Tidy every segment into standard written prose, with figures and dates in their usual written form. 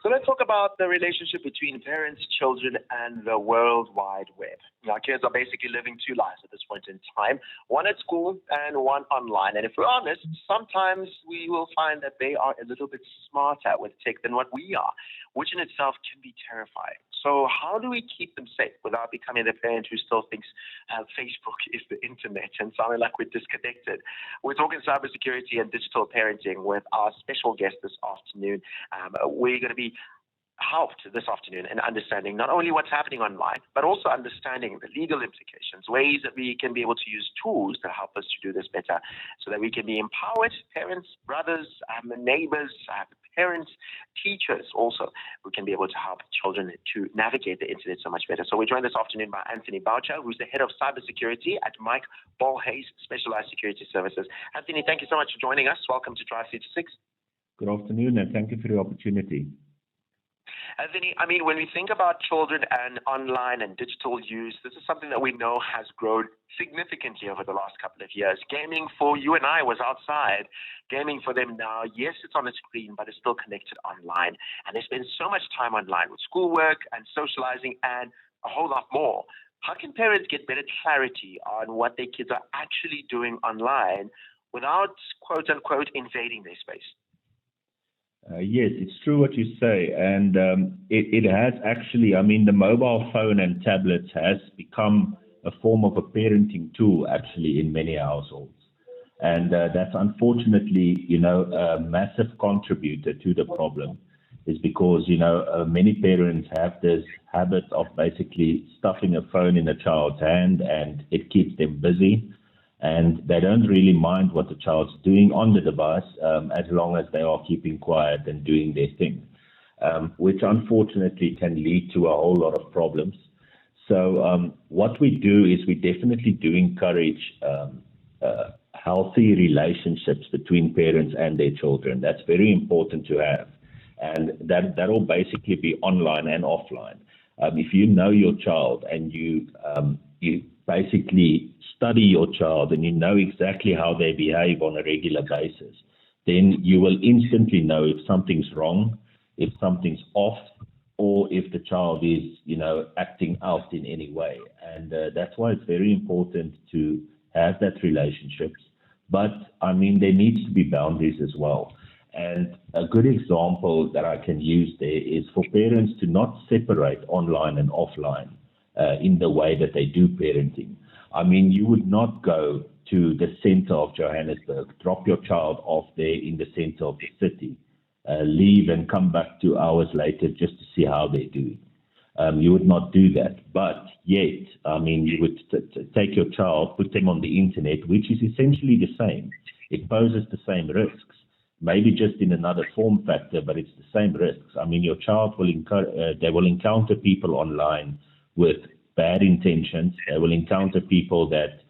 So let's talk about the relationship between parents, children, and the World Wide Web. Our kids are basically living two lives at this point in time, one at school and one online. And if we're honest, sometimes we will find that they are a little bit smarter with tech than what we are, which in itself can be terrifying. So how do we keep them safe without becoming the parent who still thinks Facebook is the internet and sounding like we're disconnected? We're talking cybersecurity and digital parenting with our special guest this afternoon. We're going to be helped this afternoon in understanding not only what's happening online, but also understanding the legal implications, ways that we can be able to use tools to help us to do this better so that we can be empowered, parents, brothers, neighbors, parents, teachers also, who can be able to help children to navigate the internet so much better. So we're joined this afternoon by Anthony Boucher, who's the head of cybersecurity at Mike Bolhuis Specialized Security Services. Anthony, thank you so much for joining us. Welcome to Drive 3 to 6. Good afternoon, and thank you for the opportunity. Anthony, when we think about children and online and digital use, this is something that we know has grown significantly over the last couple of years. Gaming for you and I was outside. Gaming for them now, yes, it's on a screen, but it's still connected online. And they spend so much time online with schoolwork and socializing and a whole lot more. How can parents get better clarity on what their kids are actually doing online without, quote unquote, invading their space? Yes, it's true what you say, and it has actually, the mobile phone and tablets has become a form of a parenting tool actually in many households. And that's unfortunately, a massive contributor to the problem is because, many parents have this habit of basically stuffing a phone in a child's hand and it keeps them busy. And they don't really mind what the child's doing on the device as long as they are keeping quiet and doing their thing, which unfortunately can lead to a whole lot of problems. So what we do is we definitely do encourage healthy relationships between parents and their children. That's very important to have. And that will basically be online and offline. If you know your child and you basically study your child and you know exactly how they behave on a regular basis, then you will instantly know if something's wrong, if something's off, or if the child is, acting out in any way. And that's why it's very important to have that relationships. But, there needs to be boundaries as well. And a good example that I can use there is for parents to not separate online and offline in the way that they do parenting. You would not go to the center of Johannesburg, drop your child off there in the center of the city, leave and come back 2 hours later just to see how they're doing. You would not do that. But yet, you would take your child, put them on the internet, which is essentially the same. It poses the same risks, maybe just in another form factor, but it's the same risks. Your child will encounter people online with bad intentions. They will encounter people that,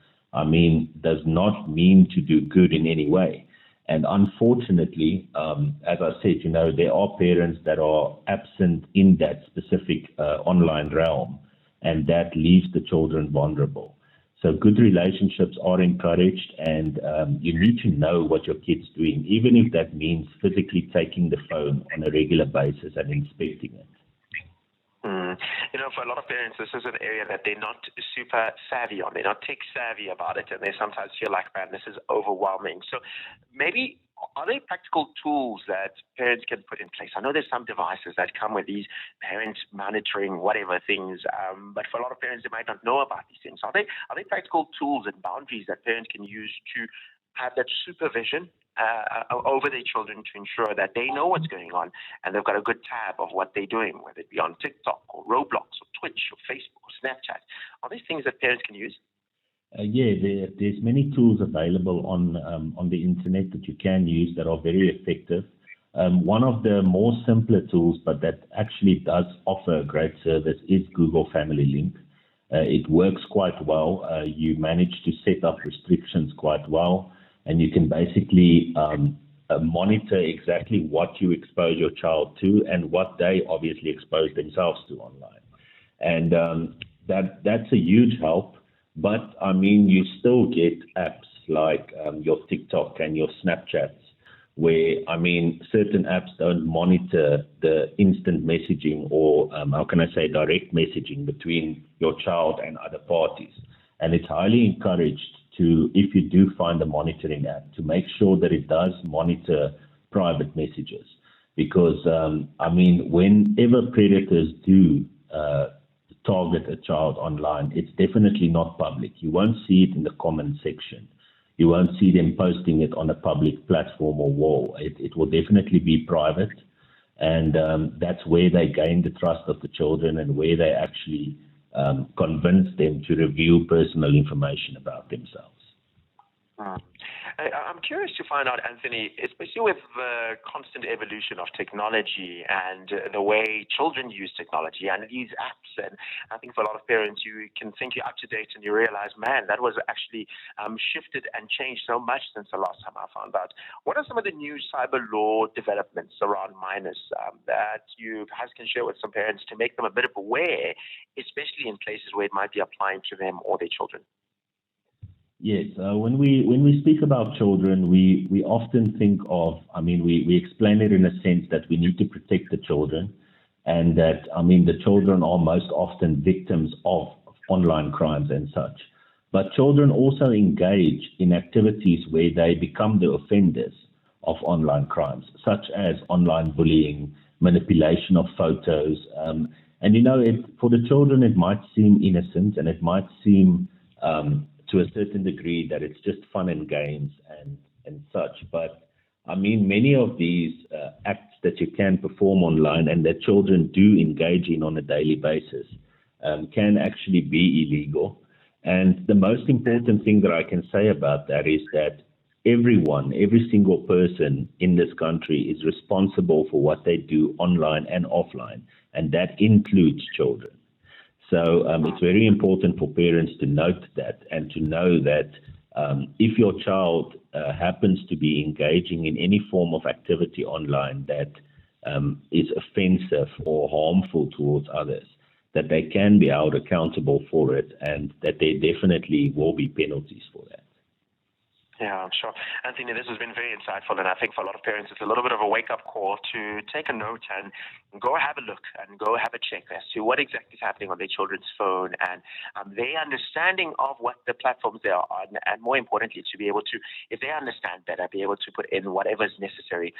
does not mean to do good in any way. And unfortunately, as I said, there are parents that are absent in that specific online realm, and that leaves the children vulnerable. So good relationships are encouraged, and you need to know what your kid's doing, even if that means physically taking the phone on a regular basis and inspecting it. For a lot of parents, this is an area that they're not super savvy on. They're not tech savvy about it, and they sometimes feel like, man, this is overwhelming. So maybe, are there practical tools that parents can put in place? I know there's some devices that come with these parent monitoring, whatever things, but for a lot of parents, they might not know about these things. Are there practical tools and boundaries that parents can use to have that supervision over their children to ensure that they know what's going on and they've got a good tab of what they're doing, whether it be on TikTok or Roblox or Twitch or Facebook or Snapchat? Are these things that parents can use? There's many tools available on the internet that you can use that are very effective. One of the more simpler tools, but that actually does offer a great service, is Google Family Link. It works quite well. You manage to set up restrictions quite well, and you can basically monitor exactly what you expose your child to and what they obviously expose themselves to online. And that's a huge help. But you still get apps like your TikTok and your Snapchats, where, certain apps don't monitor the instant messaging or, direct messaging between your child and other parties. And it's highly encouraged to, if you do find a monitoring app, to make sure that it does monitor private messages. Because, whenever predators do target a child online, it's definitely not public. You won't see it in the comment section. You won't see them posting it on a public platform or wall. It will definitely be private. And that's where they gain the trust of the children and where they actually convince them to reveal personal information about themselves. I'm curious to find out, Anthony, especially with the constant evolution of technology and the way children use technology and these apps. And I think for a lot of parents, you can think you're up to date and you realize, man, that was actually shifted and changed so much since the last time I found out. What are some of the new cyber law developments around minors that you perhaps can share with some parents to make them a bit aware, especially in places where it might be applying to them or their children? Yes, when we speak about children, we often think of, we explain it in a sense that we need to protect the children, and that, the children are most often victims of online crimes and such. But children also engage in activities where they become the offenders of online crimes, such as online bullying, manipulation of photos. For the children, it might seem innocent and it might seem to a certain degree that it's just fun and games and such. But many of these acts that you can perform online and that children do engage in on a daily basis can actually be illegal. And the most important thing that I can say about that is that every single person in this country is responsible for what they do online and offline, and that includes children. So it's very important for parents to note that and to know that if your child happens to be engaging in any form of activity online that is offensive or harmful towards others, that they can be held accountable for it and that there definitely will be penalties for that. Yeah, I'm sure. Anthony, this has been very insightful, and I think for a lot of parents it's a little bit of a wake-up call to take a note and go have a look and go have a check as to what exactly is happening on their children's phone and their understanding of what the platforms they are on, and more importantly, to be able to, if they understand better, be able to put in whatever is necessary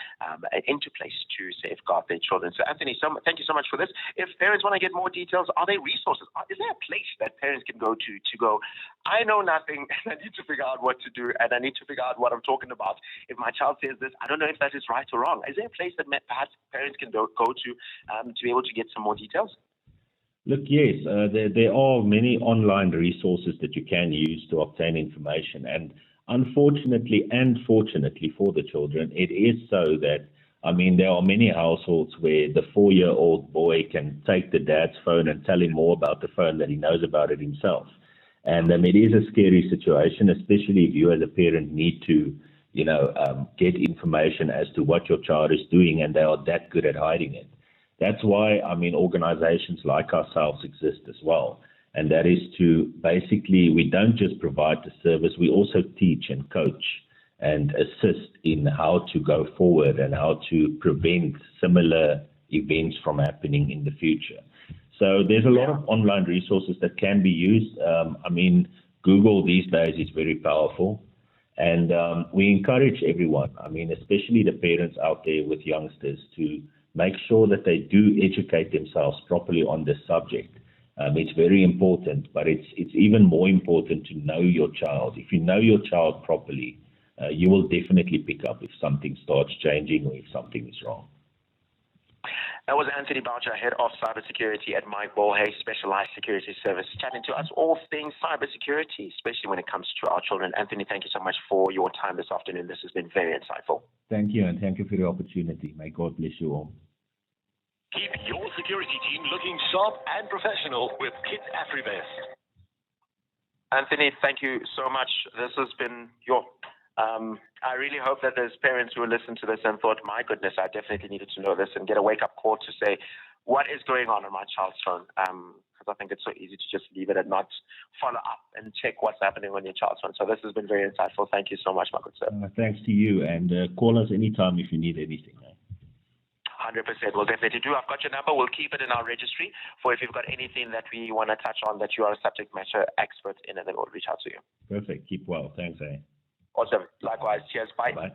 into place to safeguard their children. So, Anthony, thank you so much for this. If parents want to get more details, are there resources? Is there a place that parents can go to go, I know nothing, and I need to figure out what to do, and I need to figure out what I'm talking about. If my child says this, I don't know if that is right or wrong. Is there a place that perhaps parents can go to be able to get some more details? Look, yes, there are many online resources that you can use to obtain information. And unfortunately and fortunately for the children, it is so that, there are many households where the 4-year-old boy can take the dad's phone and tell him more about the phone than he knows about it himself. And it is a scary situation, especially if you as a parent need to, get information as to what your child is doing and they are that good at hiding it. That's why, organizations like ourselves exist as well. And that is to basically, we don't just provide the service, we also teach and coach and assist in how to go forward and how to prevent similar events from happening in the future. So there's a lot of online resources that can be used. Google these days is very powerful. And we encourage everyone, especially the parents out there with youngsters, to make sure that they do educate themselves properly on this subject. It's very important, but it's even more important to know your child. If you know your child properly, you will definitely pick up if something starts changing or if something is wrong. That was Anthony Boucher, Head of Cybersecurity at Mike Bolhuis, Specialized Security Service, chatting to us all things cybersecurity, especially when it comes to our children. Anthony, thank you so much for your time this afternoon. This has been very insightful. Thank you, and thank you for the opportunity. May God bless you all. Keep your security team looking sharp and professional with Kit AfriVest. Anthony, thank you so much. This has been your... I really hope that there's parents who will listen to this and thought, my goodness, I definitely needed to know this and get a wake-up call to say, what is going on my child's phone. Because I think it's so easy to just leave it and not follow up and check what's happening on your child's phone. So this has been very insightful. Thank you so much, my good sir. Thanks to you, and call us anytime if you need anything. 100%. We'll definitely do. I've got your number. We'll keep it in our registry for if you've got anything that we want to touch on that you are a subject matter expert in, and then we'll reach out to you. Perfect. Keep well. Thanks, Awesome. Likewise. Cheers. Bye. Bye.